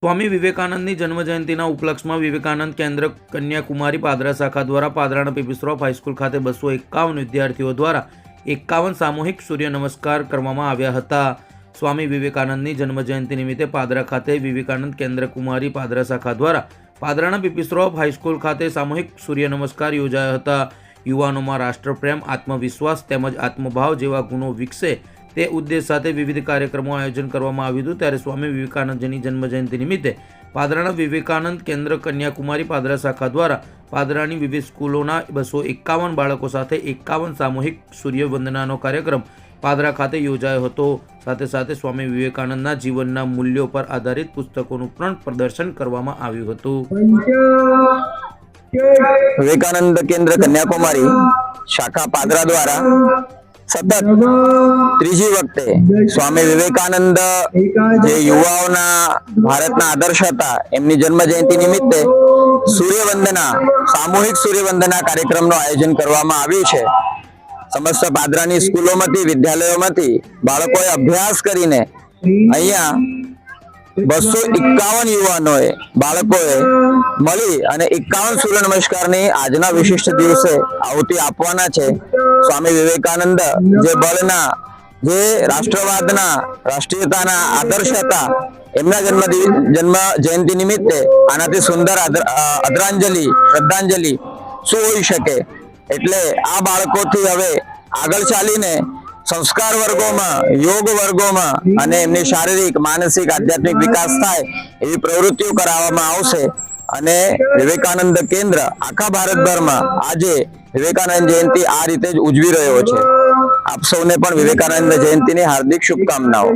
સ્વામી વિવેકાનંદની જન્મજયંતિના ઉપલક્ષમાં વિવેકાનંદ કેન્દ્ર કન્યાકુમારી પાદરા શાખા દ્વારા પાદરાના પીપીસરોફ હાઈસ્કૂલ ખાતે 251 વિદ્યાર્થીઓ દ્વારા 51 સામૂહિક સૂર્ય નમસ્કાર કરવામાં આવ્યા હતા। સ્વામી વિવેકાનંદની જન્મજયંતિ નિમિત્તે પાદરા ખાતે વિવેકાનંદ કેન્દ્ર કુમારી પાદરા શાખા દ્વારા પાદરાના પીપીસરોફ હાઈસ્કૂલ ખાતે સામૂહિક સૂર્ય નમસ્કાર યોજાયા હતા। યુવાનોમાં રાષ્ટ્રપ્રેમ, આત્મવિશ્વાસ તેમજ આત્મભાવ જેવા ગુણો વિકસે તે ઉદ્દેશ સાથે વિવિધ કાર્યક્રમોનું આયોજન કરવામાં આવ્યું હતું। ત્યારે સ્વામી વિવેકાનંદજીની જન્મજયંતિ નિમિત્તે પાદરાના વિવેકાનંદ કેન્દ્ર કન્યાકુમારી પાદરા શાખા દ્વારા પાદરાની વિવિધ સ્કૂલોના 251 બાળકો સાથે 51 સામૂહિક સૂર્યવંદનાનો કાર્યક્રમ પાદરા ખાતે યોજાયો હતો। સાથે સાથે સ્વામી વિવેકાનંદના જીવનના મૂલ્યો પર આધારિત પુસ્તકોનું પણ પ્રદર્શન કરવામાં આવ્યું હતું। विवेकानंद केंद्र कन्याकुमारी शाखा पादरा द्वारा सतत त्रीजी वखते स्वामी विवेकानंद जे युवाओना भारतना आदर्श हता एमनी जन्म जयंती निमित्ते सूर्यवंदना सामूहिक सूर्यवंदना कार्यक्रमનું આયોજન કરવામાં આવ્યું છે। સમસ્ત પાદરાની સ્કૂલોમાંથી વિદ્યાલયોમાંથી બાળકોએ અભ્યાસ કરીને અહીંયા 251 યુવાનોએ બાળકોએ મળી અને 51 સૂર્ય નમસ્કારની આજના વિશિષ્ટ દિવસે આહુતિ આપવાના છે। સ્વામી વિવેકાનંદ જે બળના જે રાષ્ટ્રવાદના રાષ્ટ્રીયતાના આદર્શ હતા એમના જન્મ જયંતિ નિમિત્તે આનાથી સુંદર આદરાંજલિ શ્રદ્ધાંજલિ શું હોઈ શકે। એટલે આ બાળકોથી હવે આગળ ચાલીને संस्कार वर्गों में योग वर्गों में અને એમની શારીરિક માનસિક આધ્યાત્મિક વિકાસ થાય એવી પ્રવૃત્તિઓ કરાવવામાં આવશે। અને વિવેકાનંદ કેન્દ્ર આખા ભારતભરમાં આજે વિવેકાનંદ જયંતિ આ રીતે જ ઉજવી રહ્યો છે। આપ સૌને પણ વિવેકાનંદ જયંતિની હાર્દિક શુભકામનાઓ।